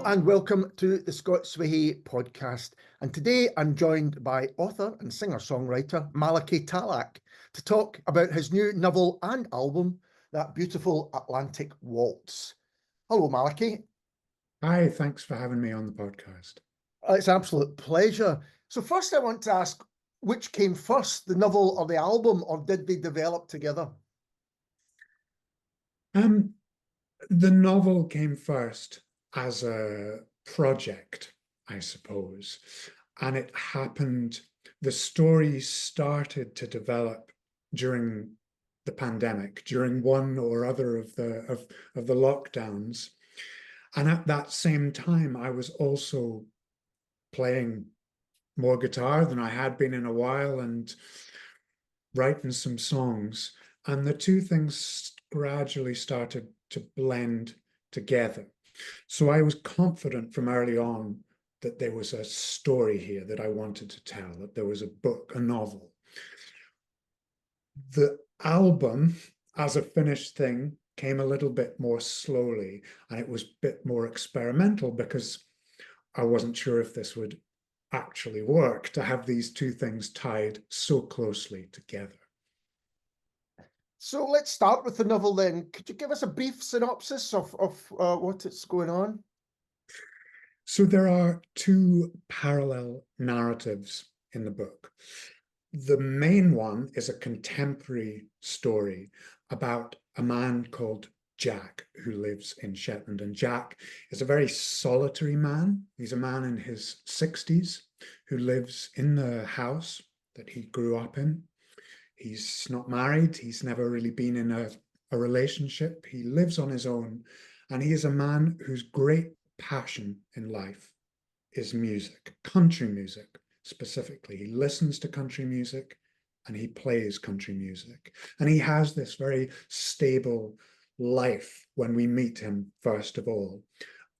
and welcome to the Scots Whay Hae podcast. And today I'm joined by author and singer-songwriter Malachy Tallack to talk about his new novel and album, That Beautiful Atlantic Waltz. Hello, Malachy. Hi, thanks for having me on the podcast. It's an absolute pleasure. So first I want to ask, which came first, the novel or the album, or did they develop together? The novel came first as a project, I suppose, and it happened, the story started to develop during the pandemic, during one or other of the lockdowns. And at that same time, I was also playing more guitar than I had been in a while and writing some songs. And the two things gradually started to blend together. So I was confident from early on that there was a story here that I wanted to tell, that there was a book, a novel. The album, as a finished thing, came a little bit more slowly, and it was a bit more experimental because I wasn't sure if this would actually work to have these two things tied so closely together. So let's start with the novel then. Could you give us a brief synopsis of what is going on? So there are two parallel narratives in the book. The main one is a contemporary story about a man called Jack who lives in Shetland. And Jack is a very solitary man. He's a man in his 60s who lives in the house that he grew up in. He's not married. He's never really been in a relationship. He lives on his own. And he is a man whose great passion in life is music, country music specifically. He listens to country music and he plays country music. And he has this very stable life when we meet him, first of all.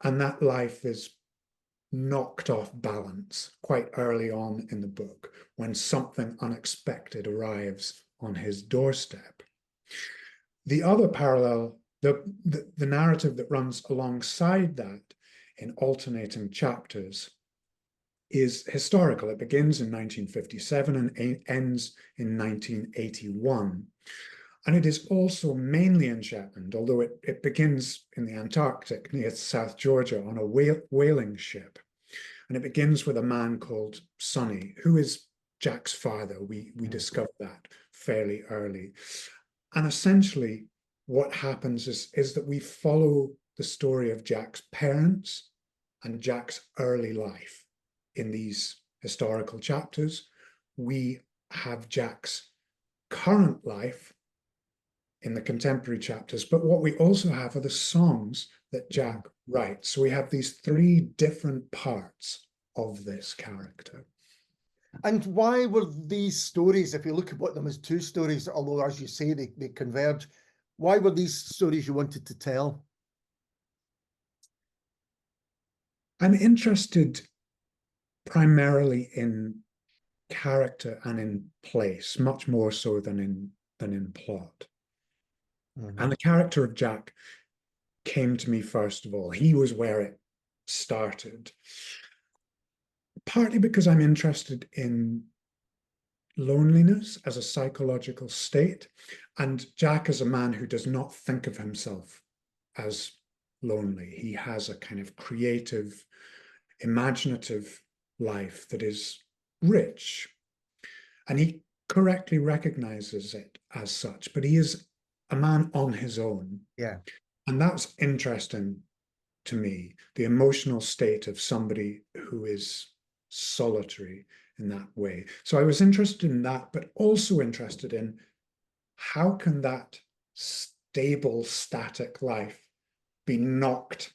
And that life is knocked off balance quite early on in the book when something unexpected arrives on his doorstep. The other parallel, the narrative that runs alongside that in alternating chapters is historical. It begins in 1957 and ends in 1981. And it is also mainly in Shetland, although it begins in the Antarctic near South Georgia on a whaling ship. And it begins with a man called Sonny, who is Jack's father. We discover that fairly early. And essentially what happens is that we follow the story of Jack's parents and Jack's early life in these historical chapters. We have Jack's current life in the contemporary chapters, but what we also have are the songs that Jack writes. So we have these three different parts of this character. And why were these stories, if you look at them as two stories, although as you say they converge, why were these stories you wanted to tell? I'm interested primarily in character and in place, much more so than in plot. Mm-hmm. And the character of Jack came to me first of all. He was where it started. Partly because I'm interested in loneliness as a psychological state, and Jack is a man who does not think of himself as lonely. He has a kind of creative, imaginative life that is rich, and he correctly recognizes it as such, but he is a man on his own. Yeah. And that's interesting to me, the emotional state of somebody who is solitary in that way. So I was interested in that, but also interested in how can that stable, static life be knocked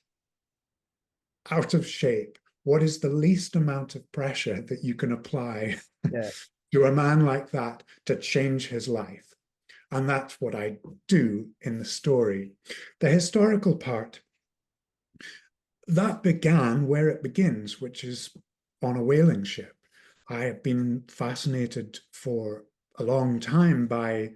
out of shape? What is the least amount of pressure that you can apply to a man like that to change his life? And that's what I do in the story. The historical part, that began where it begins, which is on a whaling ship. I have been fascinated for a long time by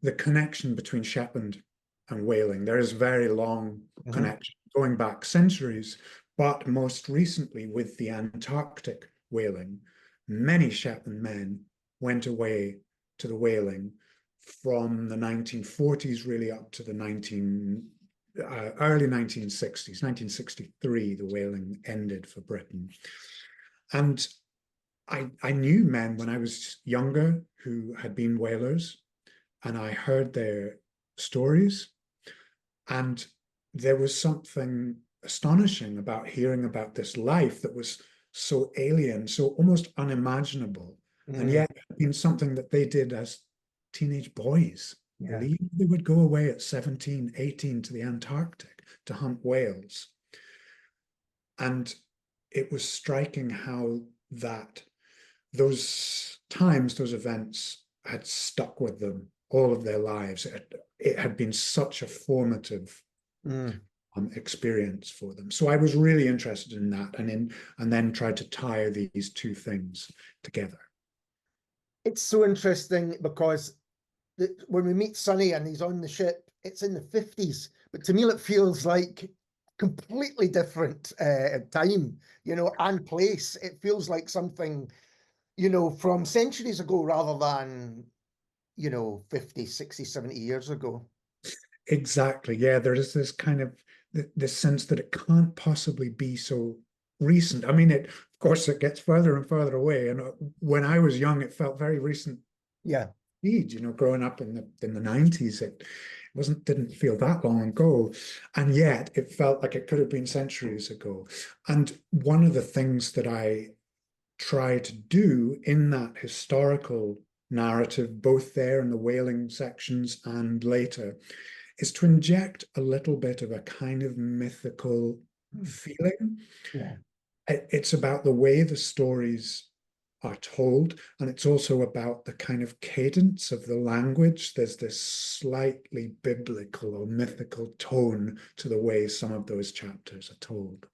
the connection between Shetland and whaling. There is a very long connection going back centuries, But most recently, with the Antarctic whaling, many Shetland men went away to the whaling from the 1940s really up to the early 1960s. 1963, the whaling ended for Britain. And I knew men when I was younger who had been whalers, and I heard their stories. And there was something astonishing about hearing about this life that was so alien, so almost unimaginable, and yet had been something that they did as teenage boys. Yeah. Really, they would go away at 17, 18 to the Antarctic to hunt whales. And it was striking how those times, those events had stuck with them all of their lives. It had been such a formative experience for them. So I was really interested in that, and then tried to tie these two things together. It's so interesting because when we meet Sonny and he's on the ship, it's in the 50s, but to me it feels like completely different time, and place. It feels like something, from centuries ago rather than, 50, 60, 70 years ago. Exactly. Yeah, there is this kind of this sense that it can't possibly be so recent. I mean, of course, it gets further and further away. And when I was young, it felt very recent. Yeah. Indeed, growing up in the 90s, it didn't feel that long ago. And yet it felt like it could have been centuries ago. And one of the things that I try to do in that historical narrative, both there in the whaling sections and later, is to inject a little bit of a kind of mythical feeling. Yeah. It's about the way the stories are told, and it's also about the kind of cadence of the language. There's this slightly biblical or mythical tone to the way some of those chapters are told.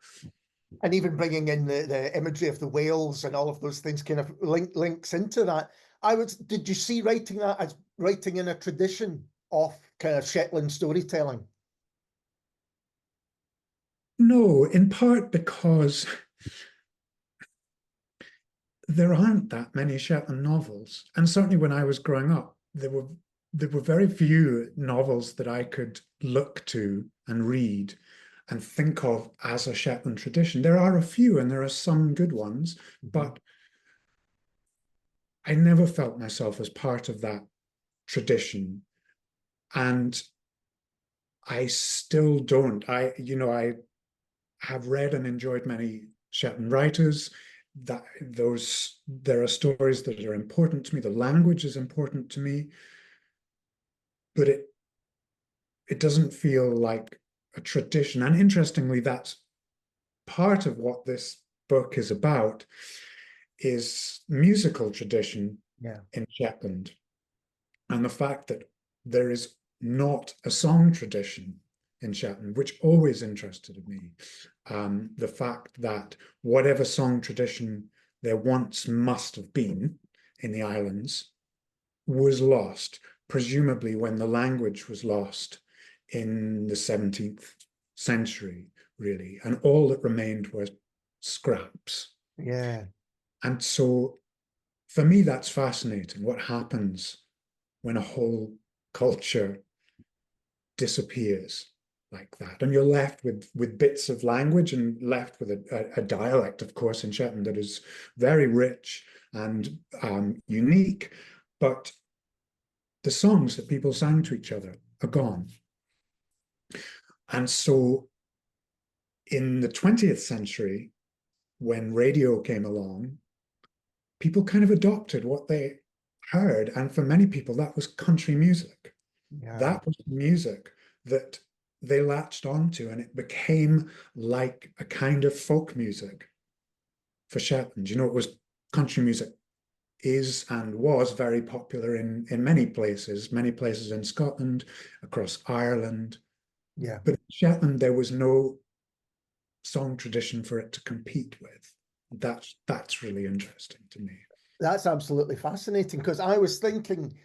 And even bringing in the imagery of the whales and all of those things kind of links into that. Did you see writing that as writing in a tradition of kind of Shetland storytelling? No, in part because there aren't that many Shetland novels. And certainly when I was growing up, there were very few novels that I could look to and read and think of as a Shetland tradition. There are a few, and there are some good ones, but I never felt myself as part of that tradition. And I still don't. I have read and enjoyed many Shetland writers. There are stories that are important to me. The language is important to me, but it doesn't feel like a tradition. And interestingly, that's part of what this book is about, is musical tradition in Shetland, and the fact that there is not a song tradition in Shetland, which always interested me. The fact that whatever song tradition there once must have been in the islands was lost, presumably when the language was lost in the 17th century, really, and all that remained were scraps. Yeah. And so for me, that's fascinating. What happens when a whole culture disappears like that, and you're left with bits of language and left with a dialect, of course, in Shetland that is very rich and unique, but the songs that people sang to each other are gone. And so in the 20th century, when radio came along, people kind of adopted what they heard, and for many people that was country music. That was music that they latched onto, and it became like a kind of folk music for Shetland. It was country music is and was very popular in many places in Scotland, across Ireland. Yeah. But in Shetland, there was no song tradition for it to compete with. That's really interesting to me. That's absolutely fascinating, because I was thinking,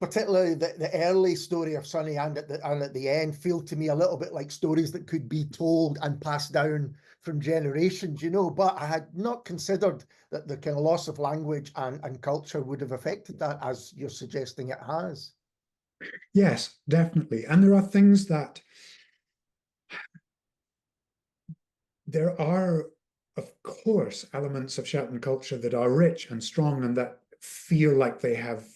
particularly the early story of Sonny and at the end feel to me a little bit like stories that could be told and passed down from generations, you know, but I had not considered that the kind of loss of language and culture would have affected that as you're suggesting it has. Yes, definitely. And there are things that there are, of course, elements of Shetland culture that are rich and strong and that feel like they have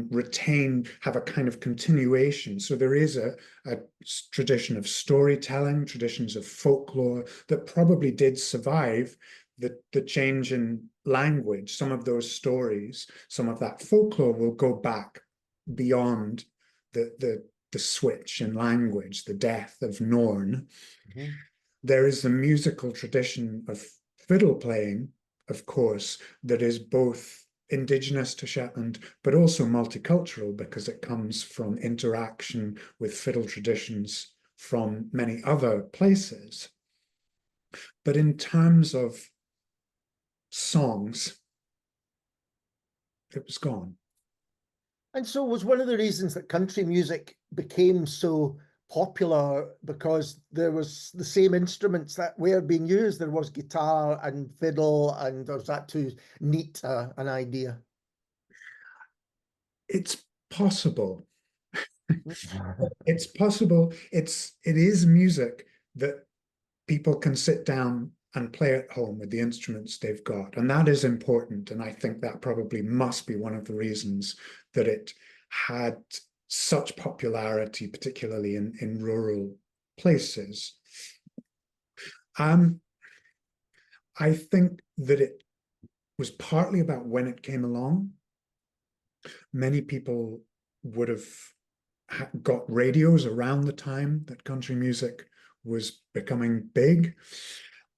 retained, have a kind of continuation. So there is a tradition of storytelling, traditions of folklore that probably did survive the change in language. Some of those stories, some of that folklore will go back beyond the switch in language, the death of Norn. Mm-hmm. There is the musical tradition of fiddle playing, of course, that is both indigenous to Shetland, but also multicultural because it comes from interaction with fiddle traditions from many other places. But in terms of songs, it was gone. And so was one of the reasons that country music became so popular because there was the same instruments that were being used. There was guitar and fiddle, and was that too neat an idea? It's possible. It's possible. It is music that people can sit down and play at home with the instruments they've got. And that is important. And I think that probably must be one of the reasons that it had such popularity, particularly in rural places. I think that it was partly about when it came along. Many people would have got radios around the time that country music was becoming big.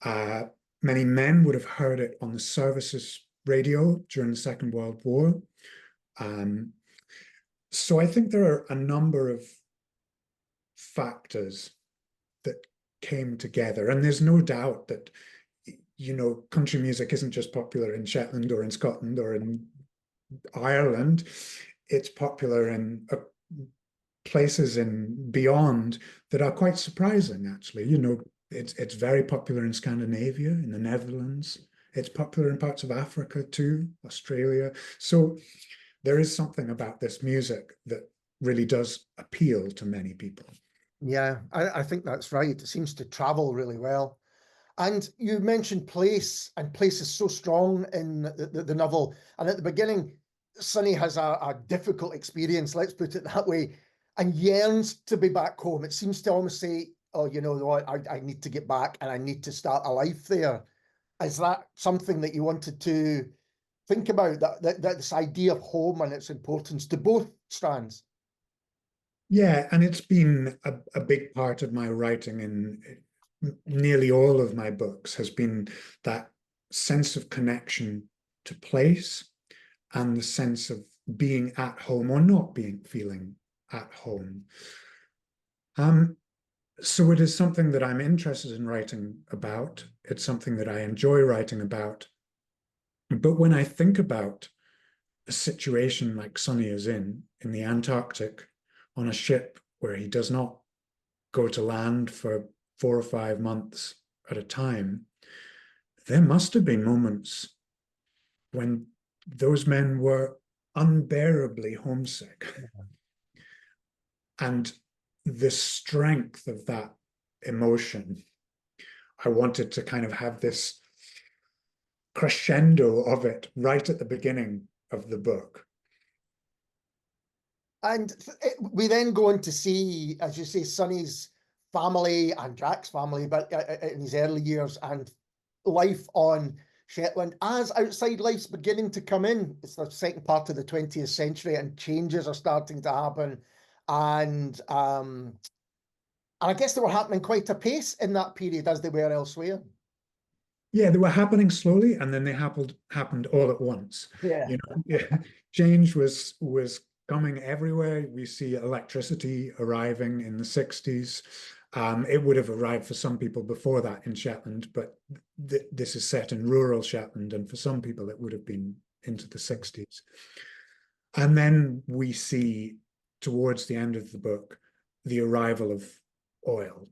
Many men would have heard it on the services radio during the Second World War. So I think there are a number of factors that came together. And there's no doubt that, you know, country music isn't just popular in Shetland or in Scotland or in Ireland. It's popular in places and beyond that are quite surprising, actually. You know, it's very popular in Scandinavia, in the Netherlands. It's popular in parts of Africa too, Australia. So there is something about this music that really does appeal to many people. Yeah, I think that's right. It seems to travel really well. And you mentioned place, and place is so strong in the novel. And at the beginning, Sonny has a difficult experience, let's put it that way, and yearns to be back home. It seems to almost say, oh, you know what, I need to get back and I need to start a life there. Is that something that you wanted to think about, that this idea of home and its importance to both strands? Yeah, and it's been a big part of my writing in nearly all of my books has been that sense of connection to place and the sense of being at home or not feeling at home. So it is something that I'm interested in writing about. It's something that I enjoy writing about. But when I think about a situation like Sonny is in the Antarctic, on a ship where he does not go to land for 4 or 5 months at a time, there must have been moments when those men were unbearably homesick. And the strength of that emotion, I wanted to kind of have this crescendo of it right at the beginning of the book. And we then go on to see, as you say, Sonny's family and Jack's family, but in his early years, and life on Shetland as outside life's beginning to come in. It's the second part of the 20th century, and changes are starting to happen. And I guess they were happening quite a pace in that period as they were elsewhere. Yeah, they were happening slowly, and then they happened all at once. Yeah. You know, yeah, change was coming everywhere. We see electricity arriving in the 60s. It would have arrived for some people before that in Shetland, but this is set in rural Shetland, and for some people it would have been into the 60s. And then we see towards the end of the book the arrival of oil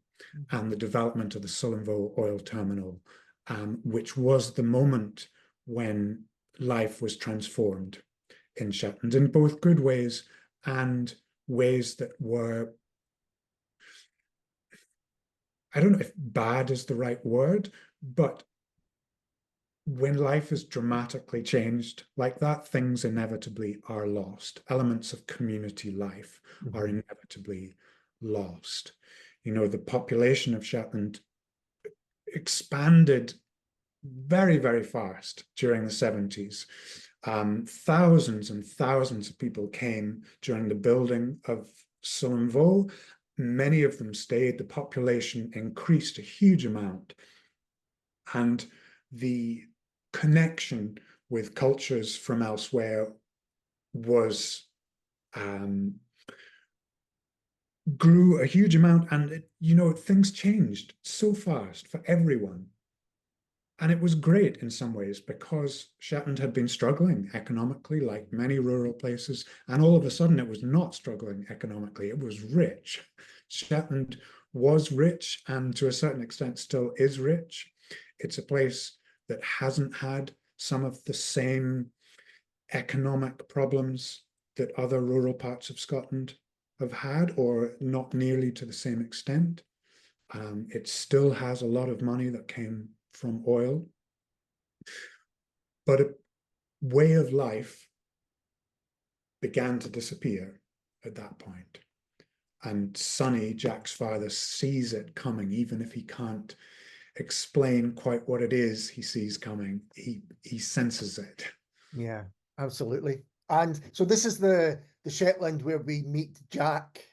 and the development of the Sullom Voe oil terminal, which was the moment when life was transformed in Shetland in both good ways and ways that were, I don't know if bad is the right word, but when life is dramatically changed like that, things inevitably are lost. Elements of community life are inevitably lost. You know, the population of Shetland expanded very, very fast during the 70s. Thousands and thousands of people came during the building of Sullom Voe. Many of them stayed. The population increased a huge amount. And the connection with cultures from elsewhere was grew a huge amount. And, you know, things changed so fast for everyone. And it was great in some ways because Shetland had been struggling economically, like many rural places. And all of a sudden, it was not struggling economically. It was rich. Shetland was rich and to a certain extent still is rich. It's a place that hasn't had some of the same economic problems that other rural parts of Scotland have had, or not nearly to the same extent. It still has a lot of money that came from oil, but a way of life began to disappear at that point. And Sonny, Jack's father, sees it coming, even if he can't explain quite what it is he sees coming. He senses it. Yeah, absolutely. And so this is the Shetland where we meet Jack,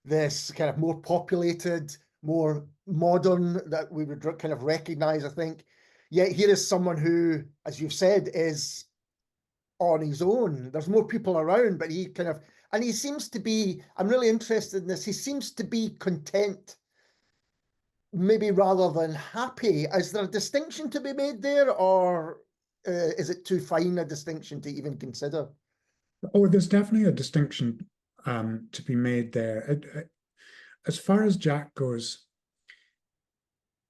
this kind of more populated, more modern, that we would kind of recognize, I think. Yet here is someone who, as you've said, is on his own. There's more people around, but he kind of, and he seems to be, I'm really interested in this, he seems to be content, maybe rather than happy. Is there a distinction to be made there, or is it too fine a distinction to even consider? Oh, there's definitely a distinction to be made there. As far as Jack goes,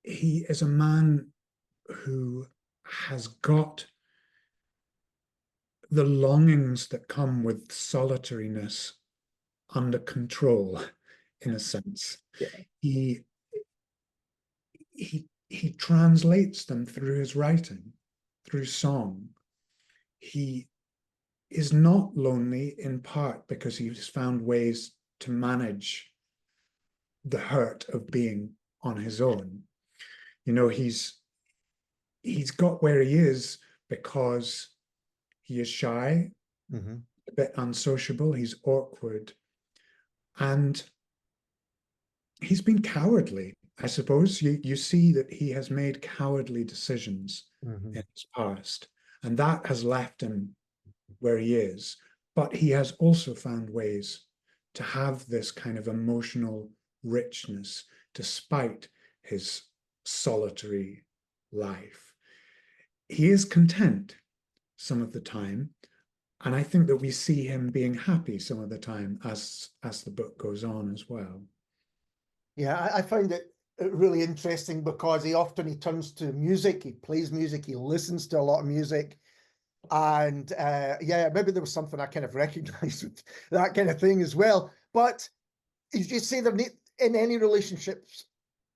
he is a man who has got the longings that come with solitariness under control, in a sense. Yeah. He translates them through his writing, through song. He is not lonely in part because he's found ways to manage the hurt of being on his own. You know, he's got where he is because he is shy, a bit unsociable, he's awkward, and he's been cowardly. I suppose you see that he has made cowardly decisions in his past, and that has left him where he is. But he has also found ways to have this kind of emotional richness despite his solitary life. He is content some of the time, and I think that we see him being happy some of the time as the book goes on as well. Yeah, I find it really interesting because he turns to music, he plays music, he listens to a lot of music. And yeah, maybe there was something I kind of recognized with that kind of thing as well. But as you say, they're in any relationships,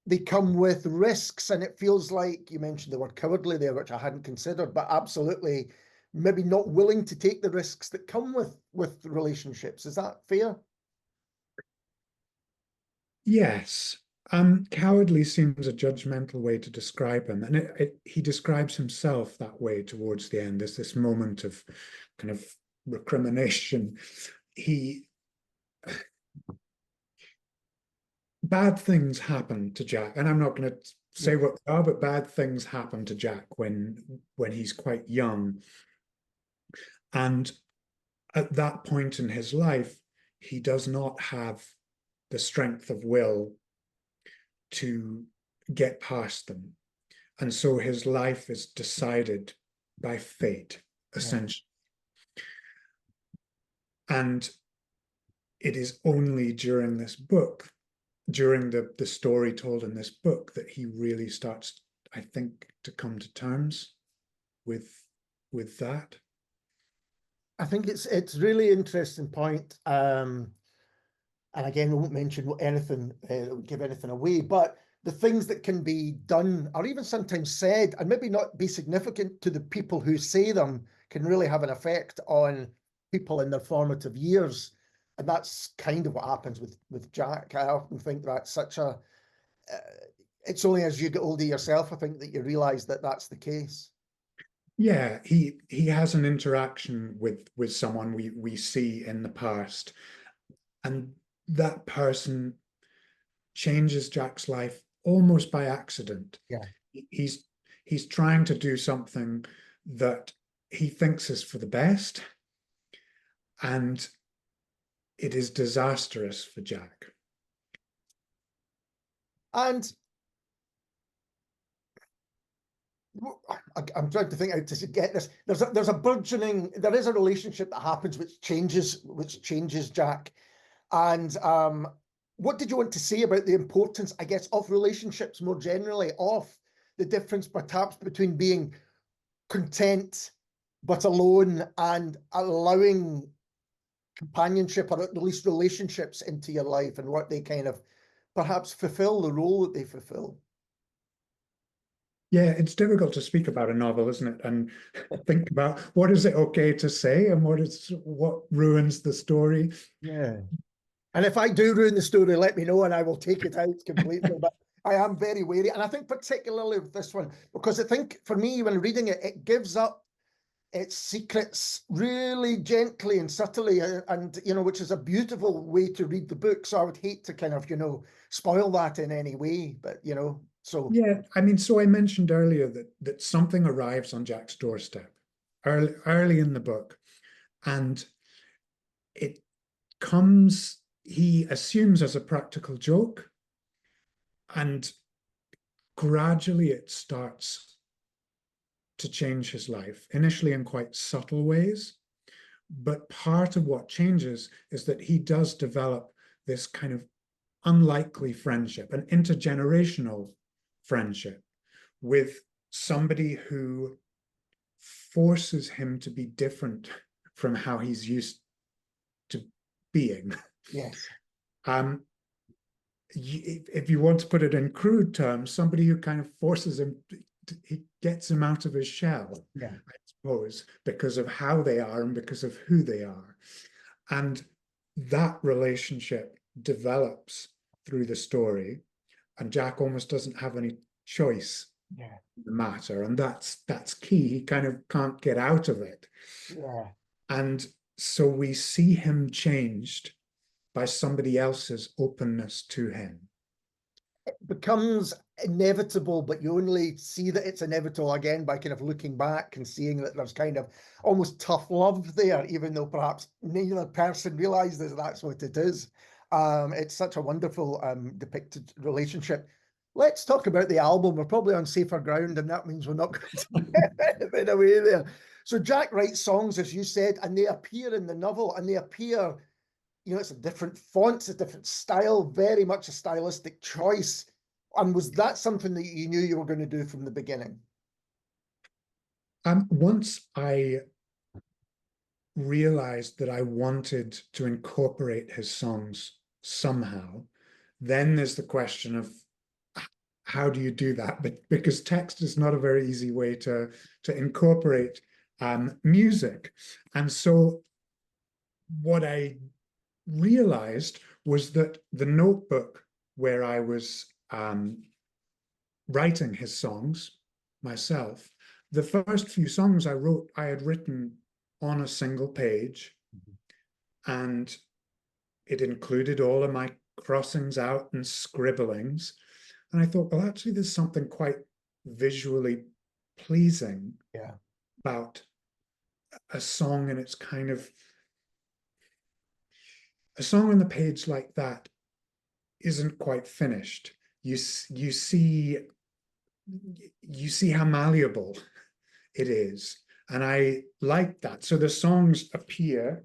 they come with risks, and it feels like you mentioned the word cowardly there, which I hadn't considered, but absolutely maybe not willing to take the risks that come with relationships. Is that fair? Yes. Cowardly seems a judgmental way to describe him. And he describes himself that way towards the end. There's this moment of kind of recrimination. Bad things happen to Jack. And I'm not going to say what they are, but bad things happen to Jack when he's quite young. And at that point in his life, he does not have the strength of will to get past them. And so his life is decided by fate, essentially. And it is only during this book, during the story told in this book, that he really starts, I think, to come to terms with that. I think it's really interesting point. And again, we won't mention anything, give anything away, but the things that can be done or even sometimes said and maybe not be significant to the people who say them can really have an effect on people in their formative years. And that's kind of what happens with Jack. I often think that's such a, it's only as you get older yourself, I think, that you realize that that's the case. Yeah, he has an interaction with someone we see in the past, and that person changes Jack's life almost by accident. Yeah. He's trying to do something that he thinks is for the best, and it is disastrous for Jack. And I'm trying to think how to get this. There's a burgeoning, there is a relationship that happens which changes Jack. And what did you want to say about the importance, I guess, of relationships more generally, of the difference perhaps between being content but alone and allowing companionship or at least relationships into your life and what they kind of perhaps fulfill the role that they fulfill? Yeah, it's difficult to speak about a novel, isn't it? And think about what is it okay to say and what ruins the story. Yeah. And if I do ruin the story, let me know and I will take it out completely. But I am very wary. And I think particularly with this one, because I think for me, when reading it, it gives up its secrets really gently and subtly, and which is a beautiful way to read the book. So I would hate to kind of, spoil that in any way. But so Yeah, I mean, so I mentioned earlier that something arrives on Jack's doorstep early in the book, and it comes, he assumes, as a practical joke, and gradually it starts to change his life, initially in quite subtle ways. But part of what changes is that he does develop this kind of unlikely friendship, an intergenerational friendship with somebody who forces him to be different from how he's used to being. yes, If you want to put it in crude terms, somebody who kind of forces him, he gets him out of his shell, yeah. I suppose, because of how they are and because of who they are. And that relationship develops through the story, and Jack almost doesn't have any choice Yeah. in the matter, and that's key. He kind of can't get out of it. Yeah. And so we see him changed by somebody else's openness to him. Becomes inevitable, but you only see that it's inevitable again by kind of looking back and seeing that there's kind of almost tough love there, even though perhaps neither person realizes that's what it is. It's such a wonderful depicted relationship. Let's talk about the album. We're probably on safer ground, and that means we're not going to give anything away there. So Jack writes songs, as you said, and they appear in the novel, and they appear, it's a different font, it's a different style, very much a stylistic choice. And was that something that you knew you were going to do from the beginning? Once I realized that I wanted to incorporate his songs somehow, then there's the question of how do you do that? But because text is not a very easy way to incorporate music. And so what I realized was that the notebook where I was writing his songs myself, the first few songs I had written on a single page, and it included all of my crossings out and scribblings. And I thought, well, actually, there's something quite visually pleasing about a song, and it's kind of a song on the page like that isn't quite finished. You see how malleable it is, and I like that. So the songs appear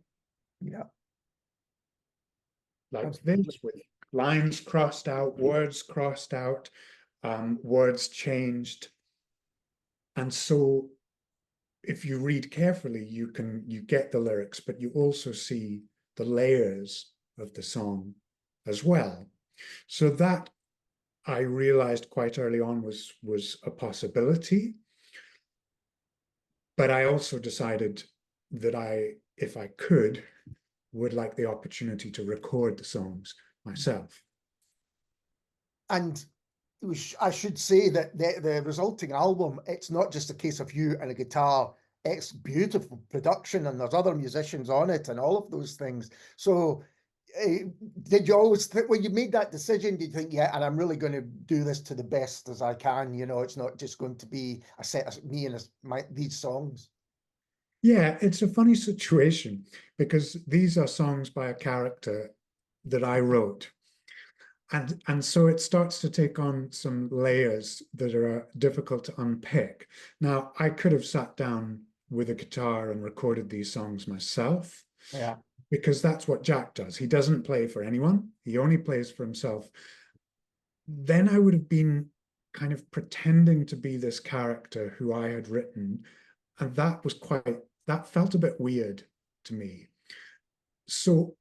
Yeah. Like Absolutely. this, with lines crossed out, words crossed out, words changed. And so if you read carefully, you get the lyrics, but you also see the layers of the song as well. So that I realized quite early on was a possibility. But I also decided that if I could, would like the opportunity to record the songs myself. And I should say that the resulting album, it's not just a case of you and a guitar. It's beautiful production, and there's other musicians on it, and all of those things. So, did you always think when you made that decision? Did you think, yeah, and I'm really going to do this to the best as I can? You know, it's not just going to be a set of me and these songs. Yeah, it's a funny situation because these are songs by a character that I wrote. And so it starts to take on some layers that are difficult to unpick. Now, I could have sat down with a guitar and recorded these songs myself, Yeah. because that's what Jack does. He doesn't play for anyone, he only plays for himself. Then I would have been kind of pretending to be this character who I had written. And that felt a bit weird to me. So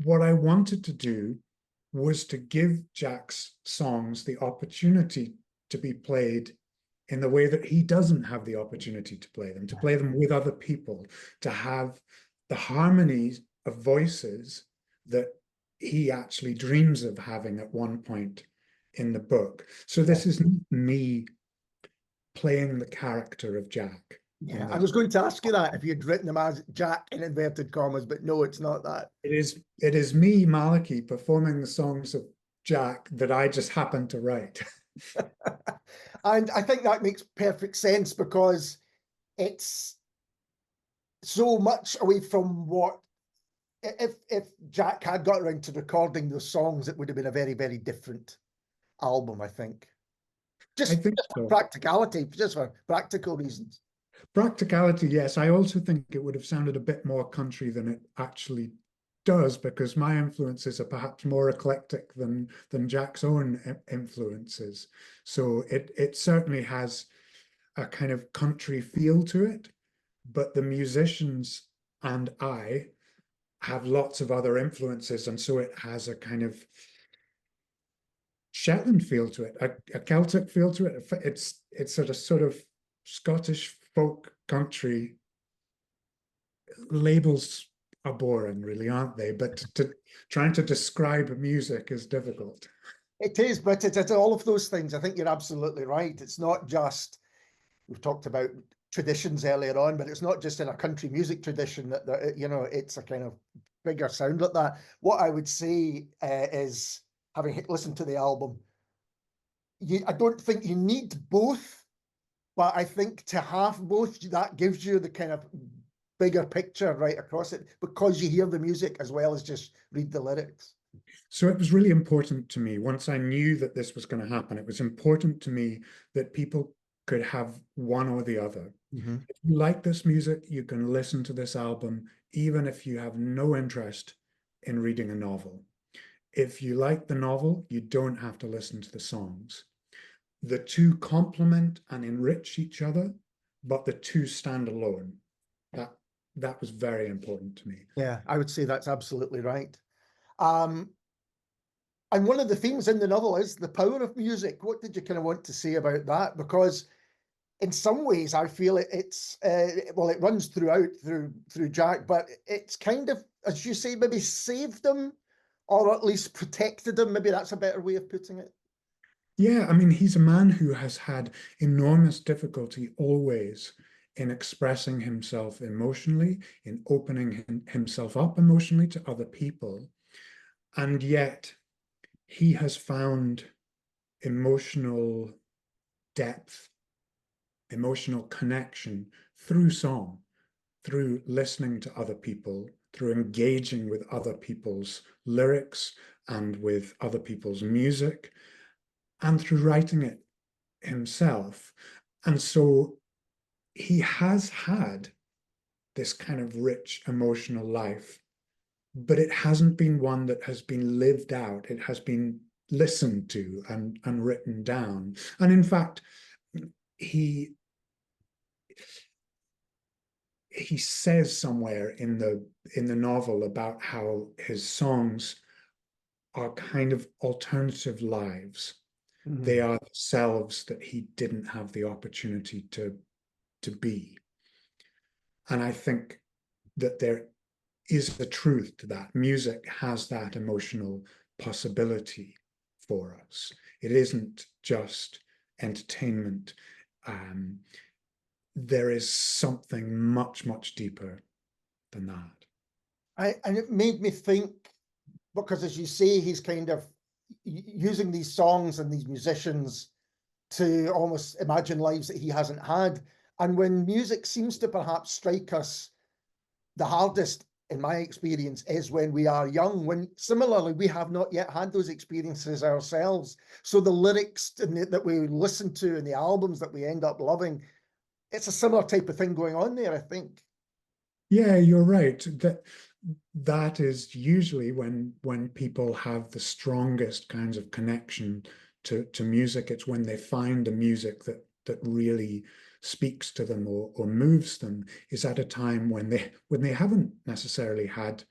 what I wanted to do was to give Jack's songs the opportunity to be played in the way that he doesn't have the opportunity to play them with other people, to have the harmonies of voices that he actually dreams of having at one point in the book. So this is me playing the character of Jack. Yeah, I was going to ask you that if you'd written them as Jack in inverted commas, but no, it's not that. It is me, Malachy, performing the songs of Jack that I just happened to write. And I think that makes perfect sense because it's so much away from what if Jack had got around to recording those songs, it would have been a very, very different album, I think. I Just, think just for so. practicality, just for practical reasons. Practicality, yes. I also think it would have sounded a bit more country than it actually does, because my influences are perhaps more eclectic than Jack's own influences. So it certainly has a kind of country feel to it, but the musicians and I have lots of other influences, and so it has a kind of Shetland feel to it, a Celtic feel to it. It's a sort of Scottish folk country. Labels are boring, really, aren't they? But trying to describe music is difficult. It is, but it's all of those things. I think you're absolutely right. It's not just, we've talked about traditions earlier on, but it's not just in a country music tradition that you know, it's a kind of bigger sound like that. What I would say is, having listened to the album, I don't think you need both, but I think to have both, that gives you the kind of bigger picture right across it because you hear the music as well as just read the lyrics. So it was really important to me, once I knew that this was going to happen, it was important to me that people could have one or the other. Mm-hmm. If you like this music, you can listen to this album, even if you have no interest in reading a novel. If you like the novel, you don't have to listen to the songs. The two complement and enrich each other, but the two stand alone. That was very important to me. Yeah, I would say that's absolutely right. Um, and one of the themes in the novel is the power of music. What did you kind of want to say about that? Because in some ways, I feel it's well, it runs through Jack, but it's kind of, as you say, maybe saved him, or at least protected him. Maybe that's a better way of putting it. Yeah, I mean, he's a man who has had enormous difficulty always in expressing himself emotionally, in opening himself up emotionally to other people. And yet he has found emotional depth, emotional connection through song, through listening to other people, through engaging with other people's lyrics and with other people's music, and through writing it himself. And so he has had this kind of rich emotional life but it hasn't been one that has been lived out. It has been listened to and written down. And in fact, he says somewhere in the novel about how his songs are kind of alternative lives. They are selves that he didn't have the opportunity to be. And I think that there is a truth to that. Music has that emotional possibility for us. It isn't just entertainment. There is something much, much deeper than that. And it made me think, because as you say, he's kind of using these songs and these musicians to almost imagine lives that he hasn't had. And when music seems to perhaps strike us the hardest, in my experience, is when we are young, when similarly we have not yet had those experiences ourselves. So the lyrics that we listen to and the albums that we end up loving, it's a similar type of thing going on there, I think. Yeah, you're right. That is usually when people have the strongest kinds of connection to music. It's when they find a music that really speaks to them or moves them, is at a time when they haven't necessarily had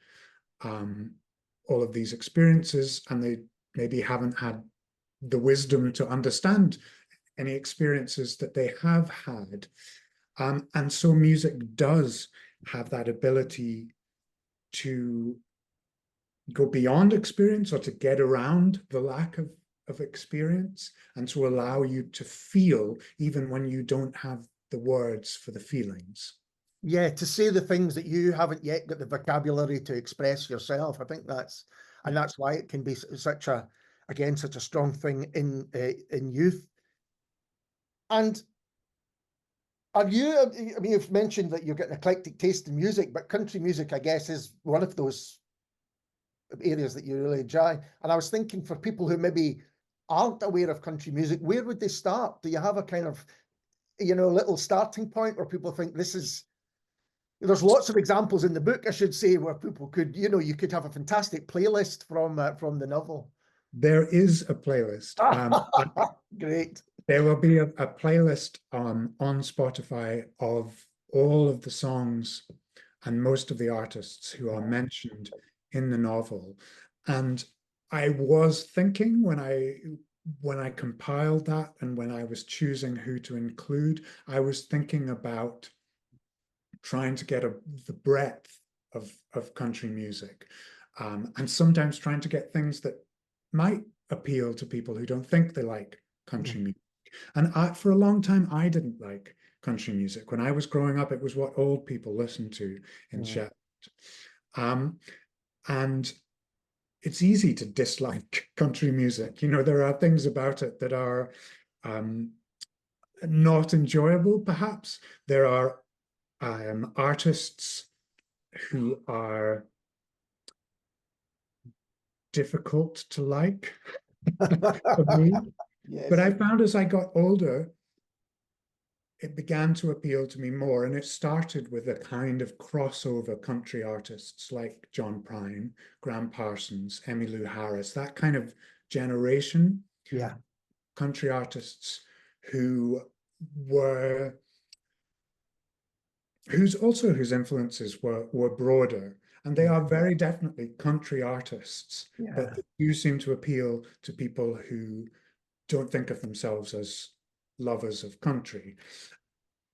all of these experiences, and they maybe haven't had the wisdom to understand any experiences that they have had. And so music does have that ability to go beyond experience, or to get around the lack of experience, and to allow you to feel even when you don't have the words for the feelings. Yeah, to say the things that you haven't yet got the vocabulary to express yourself. I think that's why it can be such a, again, such a strong thing in youth. And have you, I mean, you've mentioned that you've got an eclectic taste in music, but country music, I guess, is one of those areas that you really enjoy. And I was thinking, for people who maybe aren't aware of country music, where would they start? Do you have a kind of, little starting point where people think this is, there's lots of examples in the book, I should say, where people could, you could have a fantastic playlist from the novel. There is a playlist. Great. There will be a playlist on Spotify of all of the songs and most of the artists who are mentioned in the novel. And I was thinking, when I compiled that and when I was choosing who to include, I was thinking about trying to get the breadth of country music, and sometimes trying to get things that might appeal to people who don't think they like country music. And for a long time, I didn't like country music. When I was growing up, it was what old people listened to in Shetland. And it's easy to dislike country music. There are things about it that are not enjoyable, perhaps. There are artists who are difficult to like for me. Yes. But I found as I got older, it began to appeal to me more. And it started with a kind of crossover country artists like John Prine, Graham Parsons, Emmylou Harris, that kind of generation. Yeah. Country artists whose influences were broader. And they are very definitely country artists, but they do seem to appeal to people who don't think of themselves as lovers of country.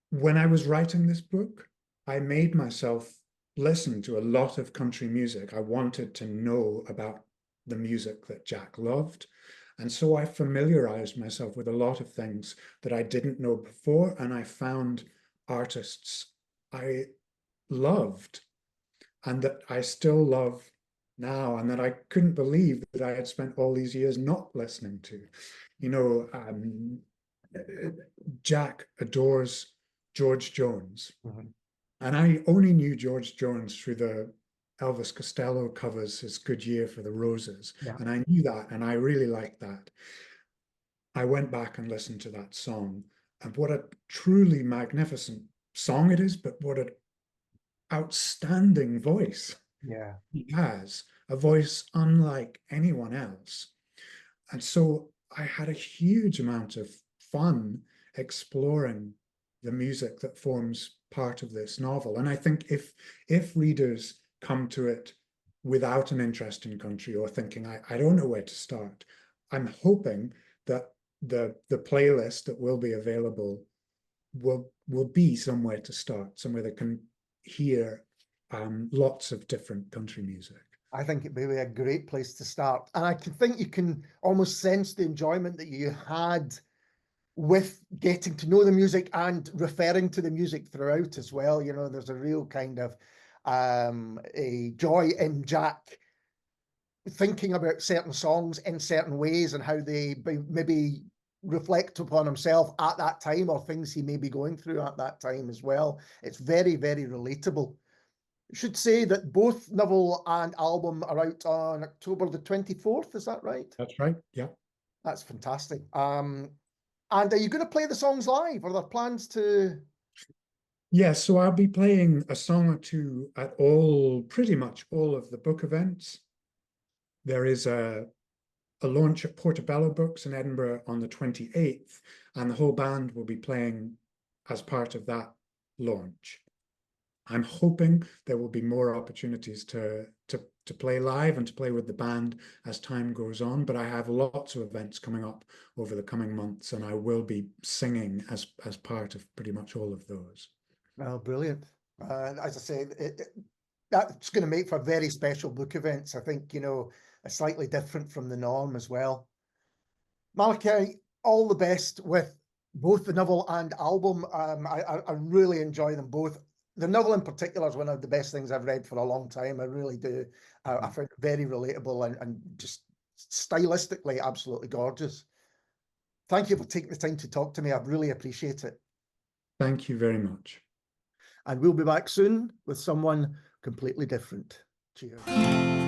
When I was writing this book, I made myself listen to a lot of country music. I wanted to know about the music that Jack loved. And so I familiarized myself with a lot of things that I didn't know before, and I found artists I loved and that I still love now, and that I couldn't believe that I had spent all these years not listening to. Jack adores George Jones. And I only knew George Jones through the Elvis Costello covers, his Good Year for the Roses. Yeah. And I knew that, and I really liked that. I went back and listened to that song, and what a truly magnificent song it is, but what an outstanding voice Yeah. He has a voice unlike anyone else. And so I had a huge amount of fun exploring the music that forms part of this novel. And I think if readers come to it without an interest in country or thinking, I don't know where to start, I'm hoping that the playlist that will be available will be somewhere to start, somewhere they can hear lots of different country music. I think it'd be a great place to start. And I can think you can almost sense the enjoyment that you had with getting to know the music and referring to the music throughout as well. You know, there's a real kind of a joy in Jack thinking about certain songs in certain ways and how they maybe reflect upon himself at that time or things he may be going through at that time as well. It's very, very relatable. I should say that both novel and album are out on October the 24th. Is that right? That's right. Yeah. That's fantastic. And are you going to play the songs live? Are there plans to? Yeah, so I'll be playing a song or two at pretty much all of the book events. There is a launch at Portobello Books in Edinburgh on the 28th, and the whole band will be playing as part of that launch. I'm hoping there will be more opportunities to play live and to play with the band as time goes on, but I have lots of events coming up over the coming months, and I will be singing as part of pretty much all of those. Oh, brilliant. As I say, that's going to make for very special book events. I think, you know, slightly different from the norm as well. Malachy, all the best with both the novel and album. I really enjoy them both. The novel in particular is one of the best things I've read for a long time. I really do. I find it very relatable and just stylistically absolutely gorgeous. Thank you for taking the time to talk to me. I really appreciate it. Thank you very much. And we'll be back soon with someone completely different. Cheers.